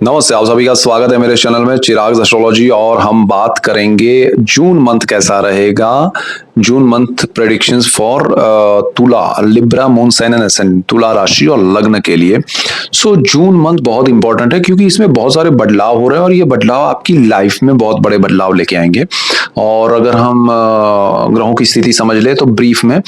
नमस्ते, आप सभी का स्वागत है मेरे चैनल में चिराग एस्ट्रोलॉजी। और हम बात करेंगे जून मंथ कैसा रहेगा। June month predictions for Tula, Libra, moon sign and ascendant, Tula राशि और लग्न के लिए। जून मंथ बहुत इंपॉर्टेंट है क्योंकि इसमें बहुत सारे बदलाव हो रहे हैं और ये बदलाव आपकी लाइफ में बहुत बड़े बदलाव लेके आएंगे। और अगर हम ग्रहों की स्थिति समझ ले तो ब्रीफ में,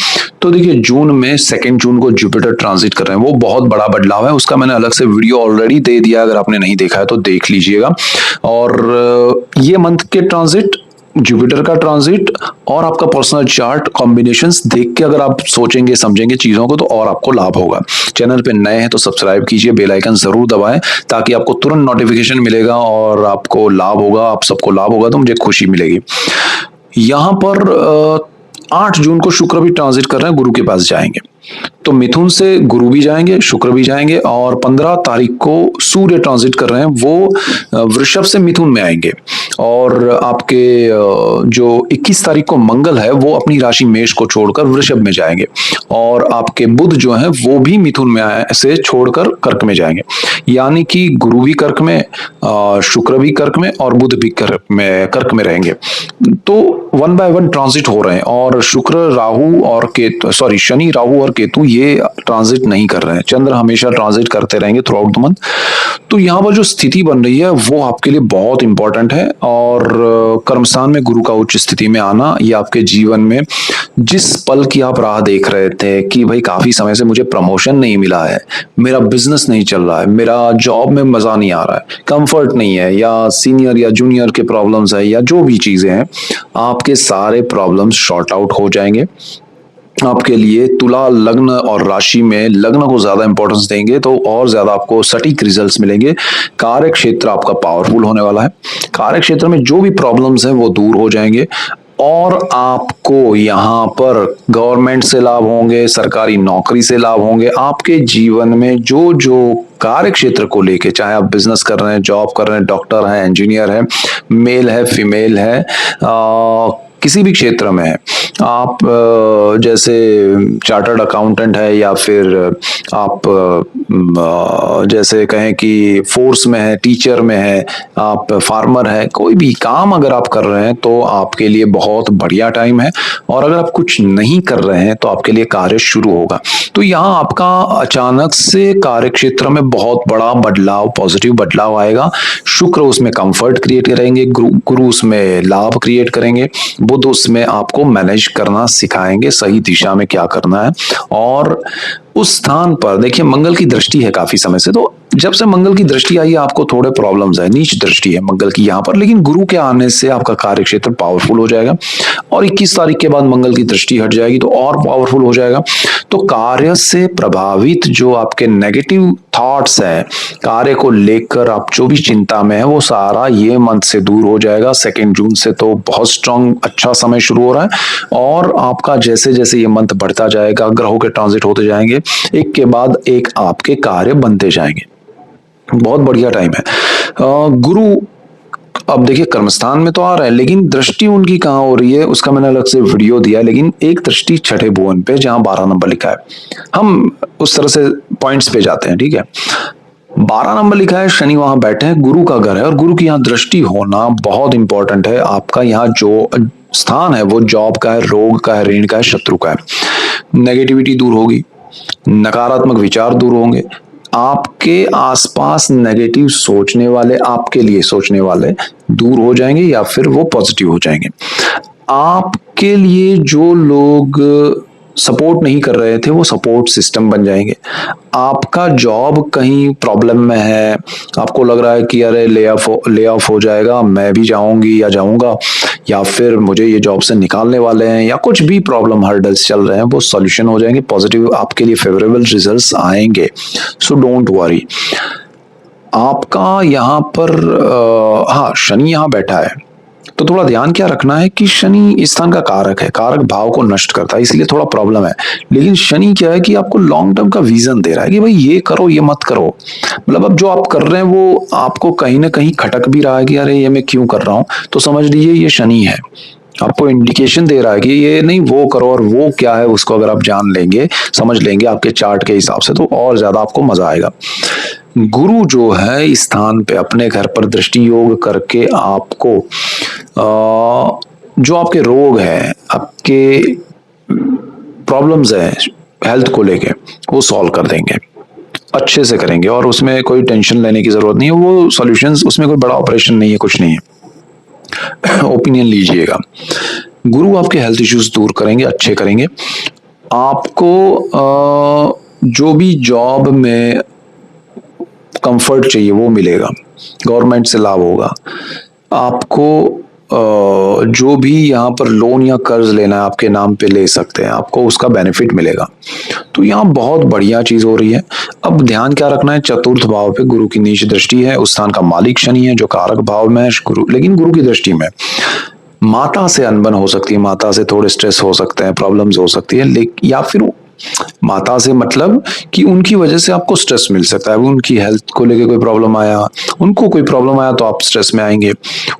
तो देखिए जून में 2 जून को जुपिटर ट्रांजिट कर रहे हैं, वो बहुत बड़ा बदलाव है। उसका मैंने अलग से वीडियो ऑलरेडी दे दिया, अगर आपने नहीं देखा है तो देख लीजिएगा। और ये मंथ के ट्रांजिट, जुपिटर का ट्रांजिट और आपका पर्सनल चार्ट कॉम्बिनेशंस देख के अगर आप सोचेंगे समझेंगे चीजों को तो और आपको लाभ होगा। चैनल पे नए हैं तो सब्सक्राइब कीजिए, बेल आइकन जरूर दबाएं ताकि आपको तुरंत नोटिफिकेशन मिलेगा और आपको लाभ होगा। आप सबको लाभ होगा तो मुझे खुशी मिलेगी। यहां पर 8 जून को शुक्र भी ट्रांजिट कर रहे हैं, गुरु के पास जाएंगे। तो मिथुन से गुरु भी जाएंगे, शुक्र भी जाएंगे। और 15 तारीख को सूर्य ट्रांजिट कर रहे हैं, वो वृषभ से मिथुन में आएंगे। और आपके जो 21 तारीख को मंगल है वो अपनी राशि मेष को छोड़कर वृषभ में जाएंगे। और आपके बुध जो है वो भी मिथुन में से छोड़कर कर्क में जाएंगे। यानी कि गुरु भी कर्क में, शुक्र भी कर्क में और बुध भी कर्क में रहेंगे। तो 1 बाय 1 ट्रांजिट हो रहे हैं। और शुक्र, राहु और केतु, सॉरी शनि, राहु और केतु ये ट्रांजिट नहीं कर रहे हैं। चंद्र हमेशा ट्रांजिट करते रहेंगे थ्रू आउट द मंथ। तो यहाँ पर जो स्थिति बन रही है वो आपके लिए बहुत इंपॉर्टेंट है। और कर्मस्थान में गुरु का उच्च स्थिति में आना, ये आपके जीवन में जिस पल की आप राह देख रहे थे कि भाई काफी समय से मुझे प्रमोशन नहीं मिला है, मेरा बिजनेस नहीं चल रहा है, मेरा जॉब में मजा नहीं आ रहा है, कंफर्ट नहीं है, या सीनियर या जूनियर के प्रॉब्लम्स है, या जो भी चीजें हैं, आपके सारे प्रॉब्लम्स शॉर्ट आउट हो जाएंगे। आपके लिए तुला लग्न और राशि में, लग्न को ज्यादा इंपॉर्टेंस देंगे तो और ज्यादा आपको सटीक रिजल्ट्स मिलेंगे। कार्य क्षेत्र आपका पावरफुल होने वाला है। कार्य क्षेत्र में जो भी प्रॉब्लम्स हैं वो दूर हो जाएंगे। और आपको यहाँ पर गवर्नमेंट से लाभ होंगे, सरकारी नौकरी से लाभ होंगे। आपके जीवन में जो जो कार्य क्षेत्र को लेके, चाहे आप बिजनेस कर रहे हैं, जॉब कर रहे हैं, डॉक्टर हैं, इंजीनियर है, मेल है, फीमेल है, किसी भी क्षेत्र में है, आप जैसे चार्टर्ड अकाउंटेंट है, या फिर आप जैसे कहें कि फोर्स में है, टीचर में है, आप फार्मर है, कोई भी काम अगर आप कर रहे हैं तो आपके लिए बहुत बढ़िया टाइम है। और अगर आप कुछ नहीं कर रहे हैं तो आपके लिए कार्य शुरू होगा। तो यहाँ आपका अचानक से कार्य क्षेत्र में बहुत बड़ा बदलाव, पॉजिटिव बदलाव आएगा। शुक्र उसमें कंफर्ट क्रिएट करेंगे, गुरु उसमें लाभ क्रिएट करेंगे, बुध उसमें आपको मैनेज करना सिखाएंगे, सही दिशा में क्या करना है। और उस स्थान पर देखिए मंगल की दृष्टि है काफी समय से, तो जब से मंगल की दृष्टि आई है आपको थोड़े प्रॉब्लम्स है, नीच दृष्टि है मंगल की यहाँ पर, लेकिन गुरु के आने से आपका कार्य क्षेत्र पावरफुल हो जाएगा। और 21 तारीख के बाद मंगल की दृष्टि हट जाएगी तो और पावरफुल हो जाएगा। तो कार्य से प्रभावित जो आपके नेगेटिव थॉट्स हैं, कार्य को लेकर आप जो भी चिंता में है, वो सारा ये मंथ से दूर हो जाएगा। 2 जून से तो बहुत स्ट्रांग अच्छा समय शुरू हो रहा है। और आपका जैसे जैसे ये मंथ बढ़ता जाएगा, ग्रहों के ट्रांजिट होते जाएंगे, एक के बाद एक आपके कार्य बनते जाएंगे। बहुत बढ़िया टाइम है। गुरु अब देखिए कर्मस्थान में तो आ रहा है, लेकिन दृष्टि उनकी कहाँ हो रही है उसका मैंने अलग से वीडियो दिया है। लेकिन एक दृष्टि छठे भुवन पे जहां 12 नंबर लिखा है, हम उस तरह से पॉइंट्स पे जाते हैं, ठीक है। 12 नंबर लिखा है, शनि वहां बैठे हैं, गुरु का घर है, और गुरु की यहाँ दृष्टि होना बहुत इंपॉर्टेंट है। आपका यहाँ जो स्थान है वो जॉब का है, रोग का है, ऋण का है, शत्रु का है। नेगेटिविटी दूर होगी, नकारात्मक विचार दूर होंगे, आपके आसपास नेगेटिव सोचने वाले, आपके लिए सोचने वाले दूर हो जाएंगे या फिर वो पॉजिटिव हो जाएंगे। आपके लिए जो लोग सपोर्ट नहीं कर रहे थे वो सपोर्ट सिस्टम बन जाएंगे। आपका जॉब कहीं प्रॉब्लम में है, आपको लग रहा है कि अरे ले ऑफ हो जाएगा, मैं भी जाऊंगी या जाऊंगा, या फिर मुझे ये जॉब से निकालने वाले हैं, या कुछ भी प्रॉब्लम हर्डल्स चल रहे हैं, वो सॉल्यूशन हो जाएंगे, पॉजिटिव आपके लिए फेवरेबल रिजल्ट्स आएंगे। So don't worry. आपका यहाँ पर हाँ, शनि यहाँ बैठा है तो थोड़ा ध्यान क्या रखना है कि शनि इस स्थान का कारक है, कारक भाव को नष्ट करता है, इसलिए थोड़ा प्रॉब्लम है। लेकिन शनि क्या है कि आपको लॉन्ग टर्म का विजन दे रहा है कि भाई ये करो, ये मत करो। मतलब अब जो आप कर रहे हैं वो आपको कहीं ना कहीं खटक भी रहा है कि अरे ये मैं क्यों कर रहा हूं, तो समझ लीजिए ये शनि है। आपको इंडिकेशन दे रहा है कि ये नहीं वो करो, और वो क्या है उसको अगर आप जान लेंगे, समझ लेंगे आपके चार्ट के हिसाब से, तो और ज्यादा आपको मजा आएगा। गुरु जो है इस स्थान पे अपने घर पर दृष्टि योग करके आपको जो आपके रोग है, आपके प्रॉब्लम्स है हेल्थ को लेके, वो सॉल्व कर देंगे, अच्छे से करेंगे, और उसमें कोई टेंशन लेने की जरूरत नहीं है। वो सॉल्यूशंस, उसमें कोई बड़ा ऑपरेशन नहीं है, कुछ नहीं है। ओपिनियन लीजिएगा। गुरु आपके हेल्थ इश्यूज दूर करेंगे, अच्छे करेंगे। आपको जो भी जॉब में कंफर्ट चाहिए वो मिलेगा, गवर्नमेंट से लाभ होगा आपको। जो भी यहाँ पर लोन या कर्ज लेना है आपके नाम पे ले सकते हैं, आपको उसका बेनिफिट मिलेगा। तो यहाँ बहुत बढ़िया चीज हो रही है। अब ध्यान क्या रखना है, चतुर्थ भाव पे गुरु की नीच दृष्टि है, उस स्थान का मालिक शनि है जो कारक भाव में है गुरु, लेकिन गुरु की दृष्टि में माता से अनबन हो सकती है, माता से थोड़े स्ट्रेस हो सकते हैं, प्रॉब्लम्स हो सकती है, लेकिन या फिर माता से मतलब कि उनकी वजह से आपको स्ट्रेस मिल सकता है। उनकी हेल्थ को लेके कोई प्रॉब्लम आया, उनको कोई प्रॉब्लम आया तो आप स्ट्रेस में आएंगे।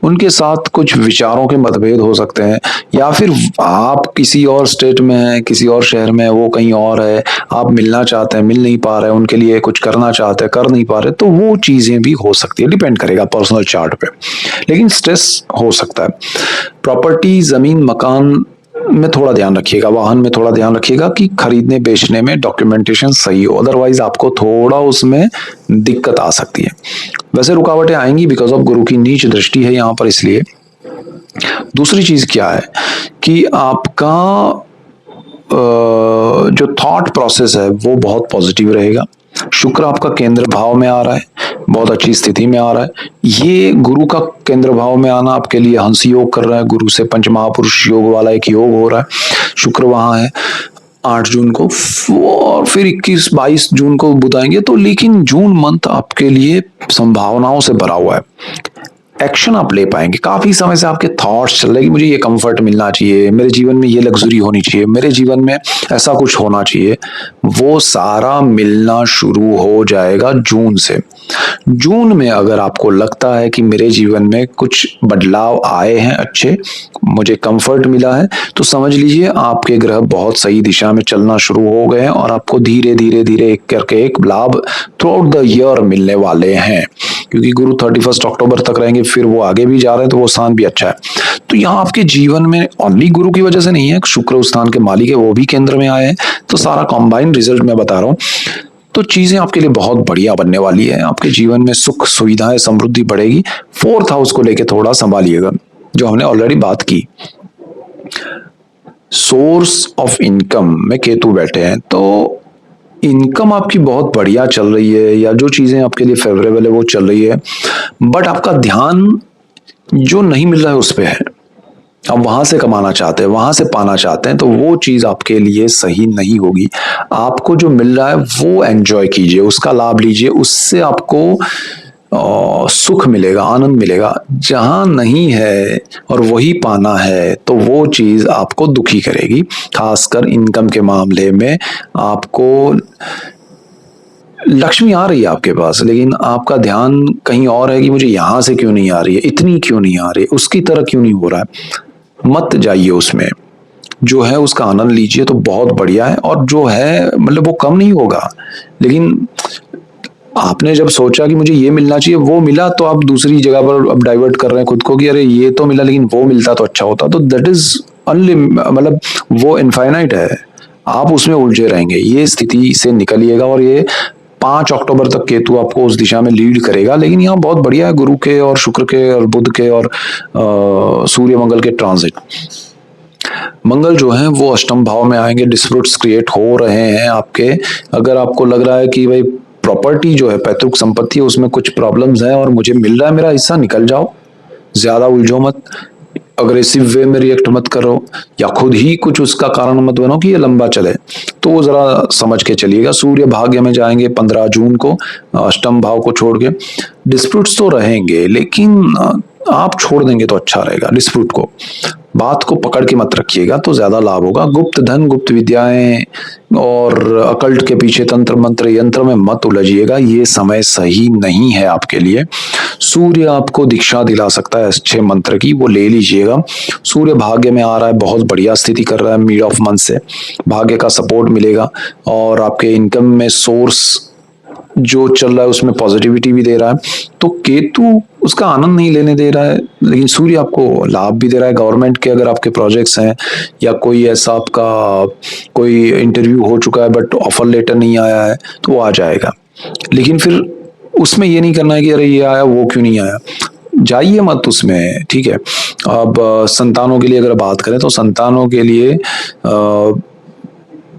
उनके साथ कुछ विचारों के मतभेद हो सकते हैं, या फिर आप किसी और स्टेट में हैं, किसी और शहर में है, वो कहीं और है, आप मिलना चाहते हैं, मिल नहीं पा रहे, उनके लिए कुछ करना चाहते हैं, कर नहीं पा रहे, तो वो चीजें भी हो सकती है। डिपेंड करेगा पर्सनल चार्ट पे, लेकिन स्ट्रेस हो सकता है। प्रॉपर्टी, जमीन, मकान में थोड़ा ध्यान रखिएगा, वाहन में थोड़ा ध्यान रखिएगा कि खरीदने बेचने में डॉक्यूमेंटेशन सही हो, अदरवाइज आपको थोड़ा उसमें दिक्कत आ सकती है। वैसे रुकावटें आएंगी बिकॉज ऑफ गुरु की नीच दृष्टि है यहाँ पर, इसलिए। दूसरी चीज क्या है कि आपका जो थॉट प्रोसेस है वो बहुत पॉजिटिव रहेगा। शुक्र आपका केंद्र भाव में आ रहा है, बहुत अच्छी स्थिति में आ रहा है। ये गुरु का केंद्र भाव में आना आपके लिए हंस योग कर रहा है, गुरु से पंचमहापुरुष योग वाला एक योग हो रहा है। शुक्र वहां है 8 जून को, और फिर 21-22 जून को बुध आएंगे। तो लेकिन जून मंथ आपके लिए संभावनाओं से भरा हुआ है, एक्शन आप ले पाएंगे। काफी समय से आपके थॉट्स चल रहे कि मुझे ये कंफर्ट मिलना चाहिए, मेरे जीवन में ये लग्जरी होनी चाहिए, मेरे जीवन में ऐसा कुछ होना चाहिए, वो सारा मिलना शुरू हो जाएगा जून से। जून में अगर आपको लगता है कि मेरे जीवन में कुछ बदलाव आए हैं अच्छे, मुझे कंफर्ट मिला है, तो समझ लीजिए आपके ग्रह बहुत सही दिशा में चलना शुरू हो गए हैं, और आपको धीरे धीरे धीरे एक करके एक लाभ थ्रू आउट द ईयर मिलने वाले हैं। क्योंकि गुरु 31 अक्टूबर तक रहेंगे, फिर वो आगे भी जा रहे हैं, तो वो स्थान भी अच्छा है। तो यहाँ आपके जीवन में ओनली गुरु की वजह से नहीं है, शुक्र उस स्थान के मालिक है, वो भी केंद्र में आए हैं, तो सारा कॉम्बाइन रिजल्ट मैं बता रहा हूँ। तो चीजें आपके लिए बहुत बढ़िया बनने वाली है, आपके जीवन में सुख सुविधाएं समृद्धि बढ़ेगी। 4th हाउस को लेके थोड़ा संभालिएगा, जो हमने ऑलरेडी बात की। सोर्स ऑफ इनकम में केतु बैठे हैं, तो इनकम आपकी बहुत बढ़िया चल रही है, या जो चीजें आपके लिए फेवरेबल है वो चल रही है, बट आपका ध्यान जो नहीं मिल रहा है उस पे है। आप वहां से कमाना चाहते हैं, वहां से पाना चाहते हैं, तो वो चीज आपके लिए सही नहीं होगी। आपको जो मिल रहा है वो एंजॉय कीजिए, उसका लाभ लीजिए, उससे आपको सुख मिलेगा, आनंद मिलेगा। जहां नहीं है और वही पाना है, तो वो चीज आपको दुखी करेगी। खासकर इनकम के मामले में आपको लक्ष्मी आ रही है आपके पास, लेकिन आपका ध्यान कहीं और है कि मुझे यहां से क्यों नहीं आ रही है, इतनी क्यों नहीं आ रही है, उसकी तरह क्यों नहीं हो रहा है। मत जाइए उसमें, जो है उसका आनंद लीजिए, तो बहुत बढ़िया है। और जो है मतलब वो कम नहीं होगा, लेकिन आपने जब सोचा कि मुझे ये मिलना चाहिए, वो मिला, तो आप दूसरी जगह पर अब डाइवर्ट कर रहे हैं खुद को कि अरे ये तो मिला लेकिन वो मिलता तो अच्छा होता। तो दैट इज मतलब वो इनफाइनाइट है, आप उसमें उलझे रहेंगे। ये स्थिति से निकलिएगा, और ये 5 अक्टूबर तक केतु आपको उस दिशा में लीड करेगा। लेकिन यहाँ बहुत बढ़िया है गुरु के और शुक्र के और बुध के और सूर्य मंगल के ट्रांजिट। मंगल जो है वो अष्टम भाव में आएंगे, डिस्प्यूट्स क्रिएट हो रहे हैं आपके। अगर आपको लग रहा है कि भाई प्रॉपर्टी जो है, पैतृक संपत्ति है, उसमें कुछ प्रॉब्लम्स हैं और मुझे मिल रहा है मेरा हिस्सा, निकल जाओ, ज्यादा उलझो मत, अग्रेसिव वे में रिएक्ट मत करो, या खुद ही कुछ उसका कारण मत बनो कि ये लंबा चले। तो वो जरा समझ के चलिएगा। सूर्य भाग्य में जाएंगे 15 जून को, अष्टम भाव को छोड़ के। डिस्प्यूट्स तो रहेंगे, लेकिन आप छोड़ देंगे तो अच्छा रहेगा डिस्प्यूट को। बात को पकड़ के मत रखिएगा तो ज्यादा लाभ होगा। गुप्त धन, गुप्त विद्याएं और अकल्ट के पीछे तंत्र मंत्र यंत्र में मत उलझिएगा, ये समय सही नहीं है आपके लिए। सूर्य आपको दीक्षा दिला सकता है अच्छे मंत्र की, वो ले लीजिएगा। सूर्य भाग्य में आ रहा है, बहुत बढ़िया स्थिति कर रहा है, मिड ऑफ मंथ से भाग्य का सपोर्ट मिलेगा और आपके इनकम में सोर्स जो चल रहा है उसमें पॉजिटिविटी भी दे रहा है। तो केतु उसका आनंद नहीं लेने दे रहा है, लेकिन सूर्य आपको लाभ भी दे रहा है। गवर्नमेंट के अगर आपके प्रोजेक्ट्स हैं या कोई ऐसा आपका कोई इंटरव्यू हो चुका है बट ऑफर लेटर नहीं आया है तो वो आ जाएगा। लेकिन फिर उसमें ये नहीं करना है कि अरे ये आया वो क्यों नहीं आया, जाइए मत उसमें, ठीक है। अब संतानों के लिए अगर बात करें तो संतानों के लिए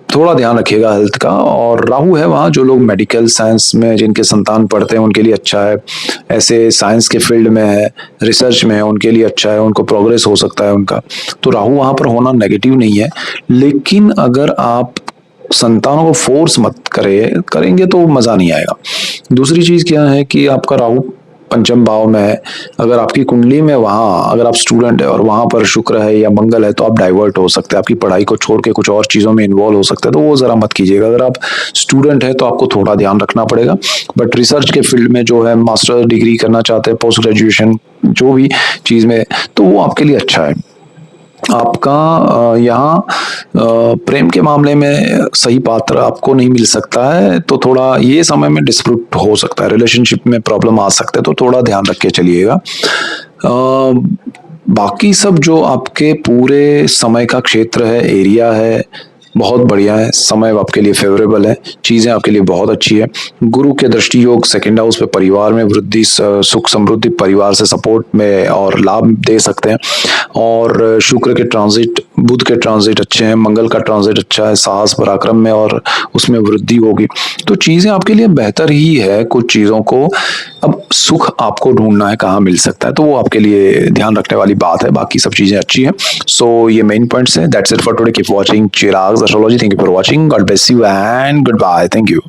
थोड़ा ध्यान रखिएगा हेल्थ का। और राहु है वहाँ, जो लोग मेडिकल साइंस में जिनके संतान पढ़ते हैं उनके लिए अच्छा है। ऐसे साइंस के फील्ड में है, रिसर्च में है, उनके लिए अच्छा है, उनको प्रोग्रेस हो सकता है उनका। तो राहु वहाँ पर होना नेगेटिव नहीं है। लेकिन अगर आप संतानों को फोर्स मत करेंगे तो मजा नहीं आएगा। दूसरी चीज क्या है कि आपका राहु पंचम भाव में है, अगर आपकी कुंडली में वहाँ अगर आप स्टूडेंट है और वहां पर शुक्र है या मंगल है तो आप डाइवर्ट हो सकते हैं, आपकी पढ़ाई को छोड़ के कुछ और चीजों में इन्वॉल्व हो सकते हैं, तो वो जरा मत कीजिएगा। अगर आप स्टूडेंट है तो आपको थोड़ा ध्यान रखना पड़ेगा। बट रिसर्च के फील्ड में जो है, मास्टर डिग्री करना चाहते हैं, पोस्ट ग्रेजुएशन जो भी चीज में, तो वो आपके लिए अच्छा है। आपका यहाँ प्रेम के मामले में सही पात्र आपको नहीं मिल सकता है, तो थोड़ा ये समय में डिस्प्यूट हो सकता है, रिलेशनशिप में प्रॉब्लम आ सकते हैं, तो थोड़ा ध्यान रख के चलिएगा। बाकी सब जो आपके पूरे समय का क्षेत्र है, एरिया है, बहुत बढ़िया है। समय आपके लिए फेवरेबल है, चीजें आपके लिए बहुत अच्छी है। गुरु के दृष्टि योग सेकंड हाउस पे परिवार में वृद्धि, सुख समृद्धि, परिवार से सपोर्ट में और लाभ दे सकते हैं। और शुक्र के ट्रांजिट, बुध के ट्रांजिट अच्छे हैं, मंगल का ट्रांजिट अच्छा है, साहस पराक्रम में और उसमें वृद्धि होगी। तो चीजें आपके लिए बेहतर ही है कुछ चीजों को। अब सुख आपको ढूंढना है कहाँ मिल सकता है, तो वो आपके लिए ध्यान रखने वाली बात है। बाकी सब चीजें अच्छी हैं। सो ये मेन पॉइंट्स हैं। That's it for today. Keep watching Chirag astrology. Thank you for watching. God bless you and goodbye. Thank you.